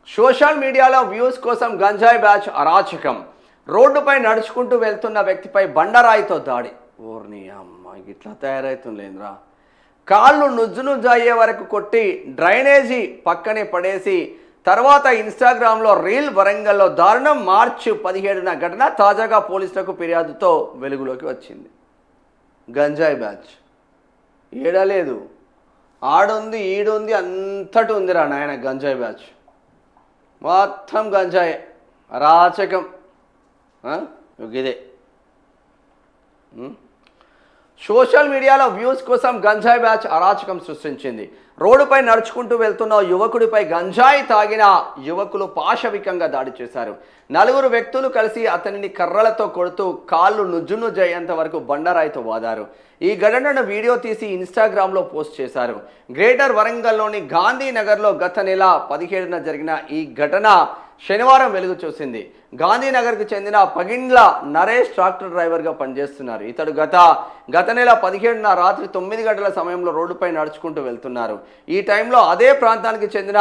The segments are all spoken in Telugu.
సోషల్ మీడియాలో వ్యూస్ కోసం గంజాయి బ్యాచ్ అరాచకం. రోడ్డుపై నడుచుకుంటూ వెళ్తున్న వ్యక్తిపై బండరాయితో దాడి. ఓర్ని అమ్మ ఇట్లా తయారవుతుందిరా. కాళ్ళు నుజ్జు నుజ్జు అయ్యే వరకు కొట్టి డ్రైనేజీ పక్కనే పడేసి తర్వాత ఇన్స్టాగ్రామ్లో రీల్. వరంగల్లో దారుణం. మార్చి 17న ఘటన. తాజాగా పోలీసులకు ఫిర్యాదుతో వెలుగులోకి వచ్చింది. గంజాయి బ్యాచ్ ఏడలేదు, ఆడుంది ఈడుంది అంతటి ఉందిరా నాయన. గంజాయి బ్యాచ్ మొత్తం గంజాయి అరాచకం. ఇదే సోషల్ మీడియాలో వ్యూస్ కోసం గంజాయి బ్యాచ్ అరాచకం సృష్టించింది. రోడ్డుపై నడుచుకుంటూ వెళ్తున్న యువకుడిపై గంజాయి తాగిన యువకులు పాశవికంగా దాడి చేశారు. 4 వ్యక్తులు కలిసి అతనిని కర్రలతో కొడుతూ కాళ్ళు నుజ్జునుజ్జయ్యేంత వరకు బండరాయితో వాదారు. ఈ ఘటనను వీడియో తీసి ఇన్స్టాగ్రామ్లో పోస్ట్ చేశారు. గ్రేటర్ వరంగల్లోని గాంధీనగర్లో గత నెల 17న జరిగిన ఈ ఘటన శనివారం వెలుగు చూసింది. గాంధీనగర్కు చెందిన పగిండ్ల నరేష్ ట్రాక్టర్ డ్రైవర్గా పనిచేస్తున్నారు. ఇతడు గత నెల 17న రాత్రి 9 గంటల సమయంలో రోడ్డుపై నడుచుకుంటూ వెళ్తున్నారు. ఈ టైంలో అదే ప్రాంతానికి చెందిన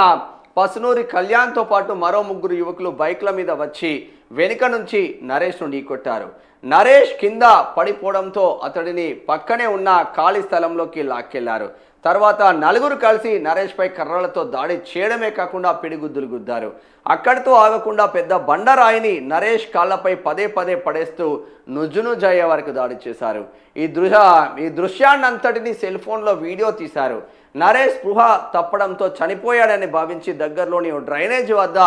పసునూరి కళ్యాణ్తో పాటు మరో 3 యువకులు బైక్ల మీద వచ్చి వెనుక నుంచి నరేష్ను ఢీకొట్టారు. నరేష్ కింద పడిపోవడంతో అతడిని పక్కనే ఉన్న ఖాళీ స్థలంలోకి లాక్కెళ్లారు. తర్వాత 4 కలిసి నరేష్పై కర్రలతో దాడి చేయడమే కాకుండా పిడిగుద్దులు గుద్దారు. అక్కడితో ఆగకుండా పెద్ద బండరాయిని నరేష్ కాళ్లపై పదే పడేస్తూ నుజ్జునుజ్జయ్యే వరకు దాడి చేశారు. ఈ దృశ్యాన్నంతటిని సెల్ ఫోన్లో వీడియో తీశారు. నరేష్ స్పృహ తప్పడంతో చనిపోయాడని భావించి దగ్గరలోని డ్రైనేజ్ వద్ద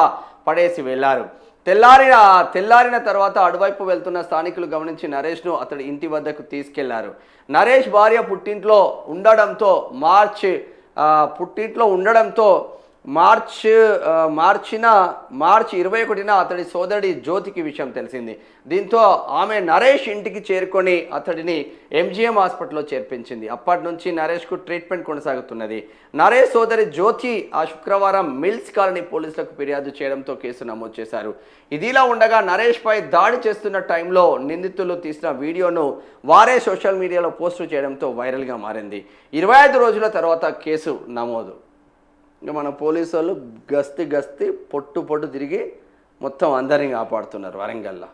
పడేసి వెళ్లారు. తెల్లారిన తర్వాత అటువైపు వెళ్తున్న స్థానికులు గమనించి నరేష్ను అతడి ఇంటి వద్దకు తీసుకెళ్లారు. నరేష్ భార్య పుట్టింట్లో ఉండడంతో మార్చి 21న అతడి సోదరుడి జ్యోతికి విషయం తెలిసింది. దీంతో ఆమె నరేష్ ఇంటికి చేరుకొని అతడిని MGM హాస్పిటల్లో చేర్పించింది. అప్పటి నుంచి నరేష్కు ట్రీట్మెంట్ కొనసాగుతున్నది. నరేష్ సోదరి జ్యోతి ఆ శుక్రవారం మిల్స్ కాలనీ పోలీసులకు ఫిర్యాదు చేయడంతో కేసు నమోదు చేశారు. ఇదిలా ఉండగా నరేష్పై దాడి చేస్తున్న టైంలో నిందితులు తీసిన వీడియోను వారే సోషల్ మీడియాలో పోస్టు చేయడంతో వైరల్గా మారింది. 25 రోజుల తర్వాత కేసు నమోదు. ఇంకా మన పోలీసు వాళ్ళు గస్తీ పొట్టు తిరిగి మొత్తం అందరినీ కాపాడుతున్నారు వరంగల్లో.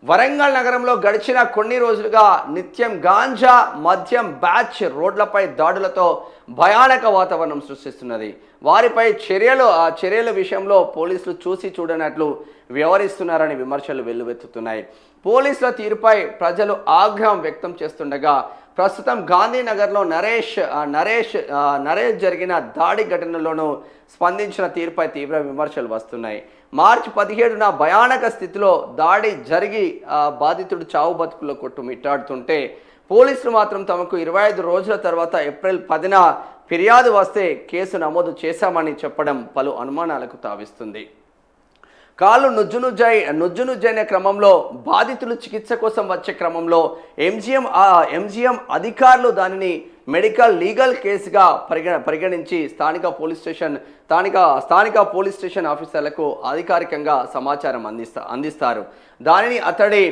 వరంగల్ నగరంలో గడిచిన కొన్ని రోజులుగా నిత్యం గాంజా మద్యం బ్యాచ్ రోడ్లపై దాడులతో భయానక వాతావరణం సృష్టిస్తున్నది. వారిపై చర్యల విషయంలో పోలీసులు చూసి చూడనట్లు వ్యవహరిస్తున్నారని విమర్శలు వెల్లువెత్తుతున్నాయి. పోలీసుల తీరుపై ప్రజలు ఆగ్రహం వ్యక్తం చేస్తుండగా ప్రస్తుతం గాంధీనగర్లో నరేష్ జరిగిన దాడి ఘటనలోనూ స్పందించిన తీరుపై తీవ్ర విమర్శలు వస్తున్నాయి. మార్చి 17న భయానక స్థితిలో దాడి జరిగి బాధితుడు చావు బతుకుల్లో కొట్టుమిట్టాడుతుంటే పోలీసులు మాత్రం తమకు 25 రోజుల తర్వాత ఏప్రిల్ 10న ఫిర్యాదు వస్తే కేసు నమోదు చేశామని చెప్పడం పలు అనుమానాలకు తావిస్తుంది. కాళ్ళు నుజ్జునుజ్జైన క్రమంలో బాధితులు చికిత్స కోసం వచ్చే క్రమంలో MGM అధికారులు దానిని లీగల్ కేసుగా పరిగణించి స్థానిక పోలీస్ స్టేషన్ ఆఫీసర్లకు అధికారికంగా సమాచారం అందిస్తారు. దానిని అతడి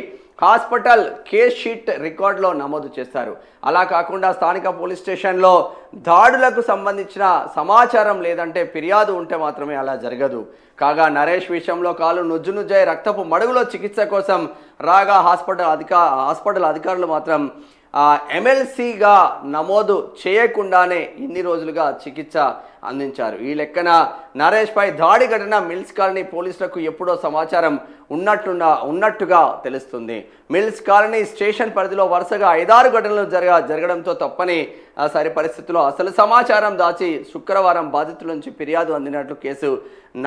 హాస్పిటల్ కేస్ షీట్ రికార్డులో నమోదు చేస్తారు. అలా కాకుండా స్థానిక పోలీస్ స్టేషన్లో దాడులకు సంబంధించిన సమాచారం లేదంటే ఫిర్యాదు ఉంటే మాత్రమే అలా జరగదు. కాగా నరేష్ విషయంలో కాలు నుజ్జునుజ్జై రక్తపు మడుగులో చికిత్స కోసం రాగా హాస్పిటల్ అధికారులు మాత్రం MLCగా నమోదు చేయకుండానే ఇన్ని రోజులుగా చికిత్స అందించారు. ఈ లెక్కన నరేష్పై దాడి ఘటన మిల్స్ కాలనీ పోలీసులకు ఎప్పుడో సమాచారం ఉన్నట్టుగా తెలుస్తుంది. మిల్స్ కాలనీ స్టేషన్ పరిధిలో వరుసగా 5-6 ఘటనలు జరగడంతో తప్పని పరిస్థితుల్లో అసలు సమాచారం దాచి శుక్రవారం బాధితుల నుంచి ఫిర్యాదు అందినట్లు కేసు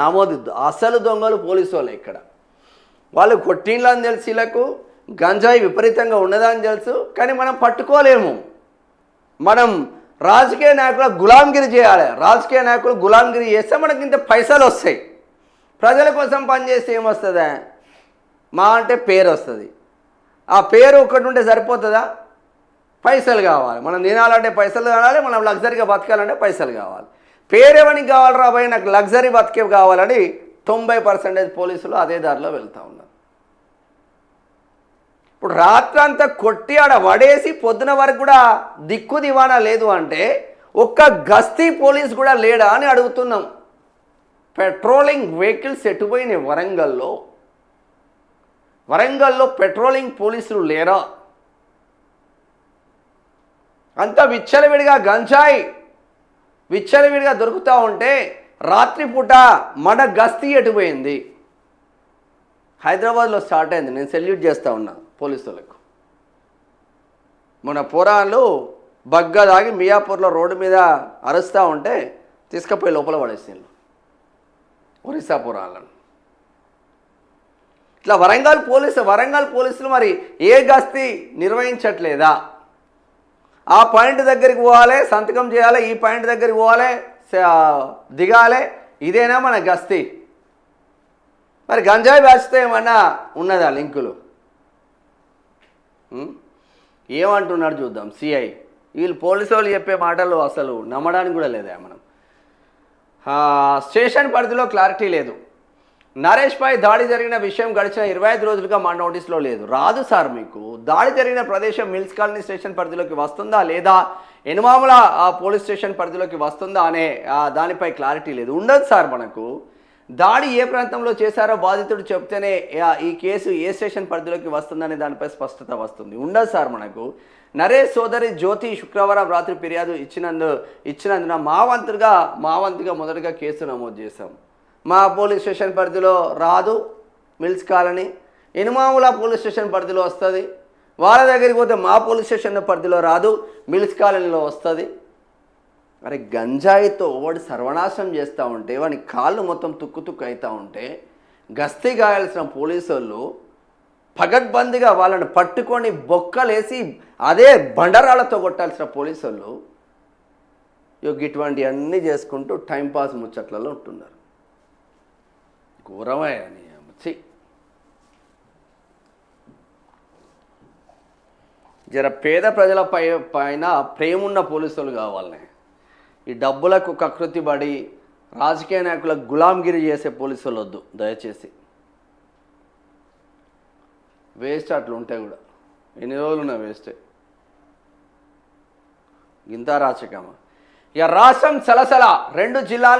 నమోదు. అసలు దొంగలు పోలీసు వాళ్ళు. ఇక్కడ వాళ్ళు కొట్టిండ్లని తెలిసి వీళ్ళకు గంజాయి విపరీతంగా ఉన్నదని తెలుసు, కానీ మనం పట్టుకోలేము. మనం రాజకీయ నాయకుల గులాంగిరి చేయాలి. రాజకీయ నాయకులు గులాంగిరి చేస్తే మనకి ఇంత పైసలు వస్తాయి. ప్రజల కోసం పనిచేస్తే ఏమొస్తుందా? అంటే పేరు వస్తుంది. ఆ పేరు ఒకటి ఉంటే సరిపోతుందా? పైసలు కావాలి. మనం తినాలంటే పైసలు కావాలి, మనం లగ్జరీగా బతకాలంటే పైసలు కావాలి. పేరు ఎవరికి కావాలి రాబోయే? నాకు లగ్జరీ బతికే కావాలని 90% పోలీసులు అదే దారిలో వెళ్తూ ఉన్నారు. ఇప్పుడు రాత్రంతా కొట్టి ఆడ వడేసి పొద్దున వరకు కూడా దిక్కు దివానా లేదు అంటే ఒక్క గస్తీ పోలీస్ కూడా లేడా అని అడుగుతున్నాం. పెట్రోలింగ్ వెహికల్స్ ఎటుపోయినాయి వరంగల్లో పెట్రోలింగ్ పోలీసులు లేరా? అంతా విచ్చలవిడిగా గంజాయి విచ్చలవిడిగా దొరుకుతూ ఉంటే రాత్రిపూట మన గస్తీ ఎటుపోయింది? హైదరాబాద్లో స్టార్ట్ అయింది. నేను సెల్యూట్ చేస్తూ ఉన్నా పోలీసులకు. మన పోరాళ్ళు బగ్గ దాగి మియాపూర్లో రోడ్డు మీద అరుస్తూ ఉంటే తీసుకుపోయి లోపల పడేసిండ్రు ఒరిస్సా పోరాళ్ళను. ఇట్లా వరంగల్ పోలీసులు మరి ఏ గస్తీ నిర్వహించట్లేదా? ఆ పాయింట్ దగ్గరికి పోవాలి, సంతకం చేయాలి, ఈ పాయింట్ దగ్గరికి పోవాలి, దిగాలి, ఇదేనా మన గస్తీ? మరి గంజాయి బ్యాచ్తో ఏమన్నా ఉన్నదా లింకులు? ఏమంటున్నాడు చూద్దాం సిఐ. వీళ్ళు పోలీసు వాళ్ళు చెప్పే మాటలు అసలు నమ్మడానికి కూడా లేదా. మనం స్టేషన్ పరిధిలో క్లారిటీ లేదు. నరేష్పై దాడి జరిగిన విషయం గడిచిన 25 రోజులుగా మా నోటీస్లో లేదు. రాదు సార్ మీకు. దాడి జరిగిన ప్రదేశం మిల్స్ కాలనీ స్టేషన్ పరిధిలోకి వస్తుందా లేదా, ఎనుమాముల పోలీస్ స్టేషన్ పరిధిలోకి వస్తుందా అనే దానిపై క్లారిటీ లేదు. ఉండదు సార్ మనకు. దాడి ఏ ప్రాంతంలో చేశారో బాధితుడు చెప్తేనే ఈ కేసు ఏ స్టేషన్ పరిధిలోకి వస్తుందనే దానిపై స్పష్టత వస్తుంది. ఉండదు సార్ మనకు. నరేష్ సోదరి జ్యోతి శుక్రవారం రాత్రి ఫిర్యాదు ఇచ్చినందున మా వంతుగా మొదటగా కేసు నమోదు చేశాం. మా పోలీస్ స్టేషన్ పరిధిలో రాదు mills colony, Enumamula police station పరిధిలో వస్తుంది. వాళ్ళ దగ్గరికి పోతే మా పోలీస్ స్టేషన్ పరిధిలో రాదు, మిల్స్ కాలనీలో వస్తుంది. అరే గంజాయితో వాడు సర్వనాశనం చేస్తూ ఉంటే, వాడి కాళ్ళు మొత్తం తుక్కు అవుతూ ఉంటే గస్తీ గాయాల్సిన పోలీసు వాళ్ళు పగడ్బందీగా వాళ్ళని పట్టుకొని బొక్కలేసి అదే బండరాళ్లతో కొట్టాల్సిన పోలీసు వాళ్ళు ఇటువంటి అన్నీ చేసుకుంటూ టైంపాస్ ముచ్చట్లలో ఉంటున్నారు. ఘోరమే అని జర పేద ప్రజల పైన ప్రేమున్న పోలీసులు కావాలనే. ఈ డబ్బులకు కకృతి పడి రాజకీయ నాయకులకు గులాంగిరి చేసే పోలీసులు వద్దు దయచేసి. వేస్ట్ అట్లా ఉంటాయి కూడా. ఎన్ని రోజులు ఉన్నాయి వేస్టే. ఇంత రాచకమా. ఇక రాష్ట్రం సలసల 2 జిల్లాలు